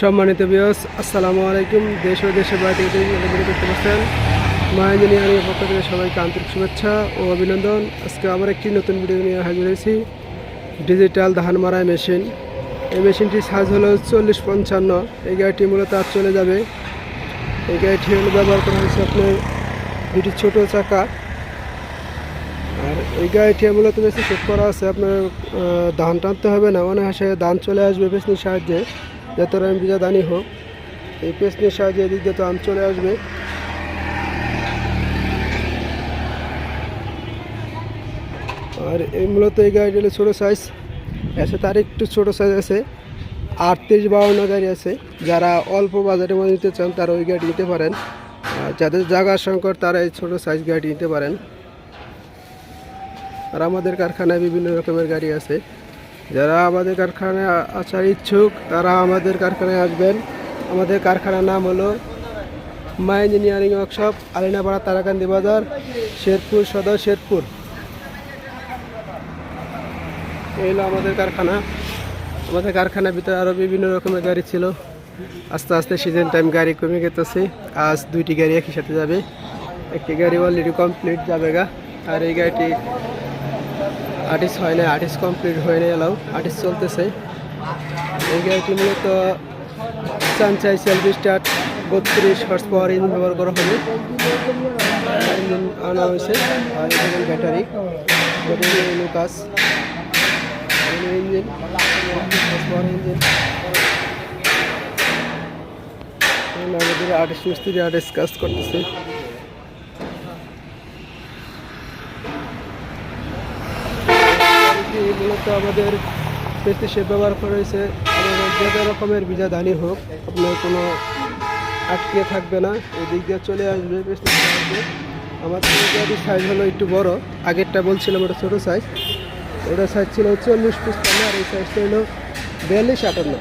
সম্মানিত ভিউয়ার্স, আসসালামু আলাইকুম। দেশ ও দেশের বাইরে থেকে দেখতে পাচ্ছেন মা ইঞ্জিনিয়ারিং পক্ষ থেকে সবাইকে আন্তরিক শুভেচ্ছা ও অভিনন্দন। আজকে আবার একটি নতুন ভিডিও নিয়ে হাজির হয়েছি। ডিজিটাল ধান মারাই মেশিন। এই মেশিনটির সাইজ হলো 40-55। এই গাড়িটি মূলত আজ চলে যাবে। এই গাড়িটি হলো ব্যবহার করা হয়েছে আপনার দুটি ছোট চাকা। আর এই গাড়িটি মূলত বেশি সেট করা আছে, আপনার ধান টানতে হবে না, অনায়াসে ধান চলে আসবে পেছনের সাহায্যে। যত রান বিজা দানি হোক, এই পেছনের সাহায্যে এদিক দিয়ে ধান চলে আসবে। আর এই মূলত এই গাড়িটি হলো ছোটো সাইজ আছে, তার একটু ছোটো সাইজ আছে 38-52 গাড়ি আছে। যারা অল্প বাজারের মধ্যে নিতে চান তারা ওই গাড়ি নিতে পারেন। আর যাদের জায়গার সংকট তারা এই ছোটো সাইজ গাড়ি নিতে পারেন। আর আমাদের কারখানায় বিভিন্ন রকমের গাড়ি আছে। যারা আমাদের কারখানায় আসার ইচ্ছুক তারা আমাদের কারখানায় আসবেন। আমাদের কারখানার নাম হলো মা ইঞ্জিনিয়ারিং ওয়ার্কশপ, আলিনাপাড়া, তারাকান্দি বাজার, শেরপুর সদর, শেরপুর। এই হলো আমাদের কারখানা। আমাদের কারখানার ভিতরে আরও বিভিন্ন রকমের গাড়ি ছিল। আস্তে আস্তে সিজন টাইম গাড়ি কমে গেছে। আজ দুইটি গাড়ি একই সাথে যাবে। একটি গাড়ি অলরেডি কমপ্লিট যাবে গা। আর এই গাড়িটি আর্টিস্ট হয় না, আর্টিস্ট কমপ্লিট হয়ে নিয়ে এলাও, আর্টিস্ট চলতেছে। এই গাড়িটি মূলত সানচাই selfie start 32 horse power engine ব্যবহার করা হবে। ইঞ্জিন আনা হয়েছে। আর এখানে ব্যাটারি লুকাস ইঞ্জিন, ইঞ্জিন। আমাদের আর্টিস্ট মিস্ত্রি আর্টিস্ট কাজ করতেছে। মূলত আমাদের পেস্টিসে ব্যবহার করা হয়েছে। আমাদের যত রকমের বীজা ধানি হোক, আপনার কোনো আটকে থাকবে না, এই দিক দিয়ে চলে আসবে পেস্টিসের সাহায্যে। আমাদের গাড়ির সাইজ হলো একটু বড়। আগেরটা বলছিলাম ওটা ছোটো সাইজ, ওটা সাইজ ছিল 40-55, আর এই সাইজটা হলো 42-58,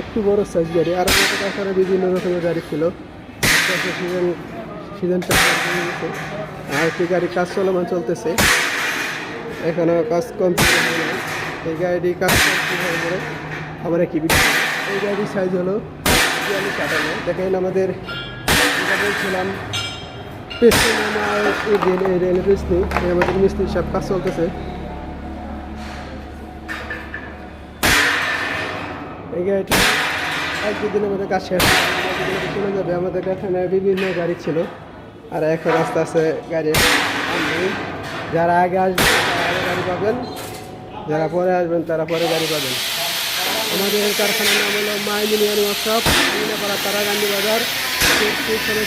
একটু বড় সাইজ গাড়ি। আর আমাদের কারখানায় বিভিন্ন রকমের গাড়ি ছিল। সিজনটা আর একটি গাড়ি কাজ চলমান চলতেছে, এখানে কাজ কমপ্লিট হয়ে যায়। এই গাড়িটি কাজ কমপ্লিট হয়ে পরে আবার একই এই গাড়ির সাইজ হলো 42-58। দেখেন আমাদের বলছিলাম রেল মিস্ত্রি, আমাদের মিস্ত্রির সব কাজ চলতেছে। এই গাড়িটি এক দুদিনের মধ্যে কাজ শেষ চলে যাবে। আমাদের কারখানায় বিভিন্ন গাড়ি ছিল, আর এখন আস্তে আস্তে গাড়ি যারা আগে আসবেন তারা গাড়ি পাবেন, যারা পরে আসবেন তারা পরে গাড়ি পাবেন। আমাদের কারখানার নাম হলো মা ইঞ্জিনিয়ারিং ওয়ার্কশপ, আলিনাপাড়া, তারাকান্দি বাজার,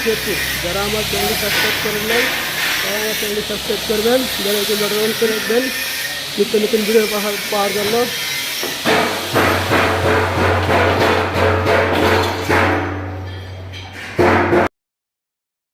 শেরপুর। যারা আমার চ্যানেলটি সাবস্ক্রাইব করেন নাই তারা আমার চ্যানেলটি সাবস্ক্রাইব করবেন, যারা বাটন অন করে রাখবেন নিত্য নতুন ভিডিও পাওয়ার জন্য।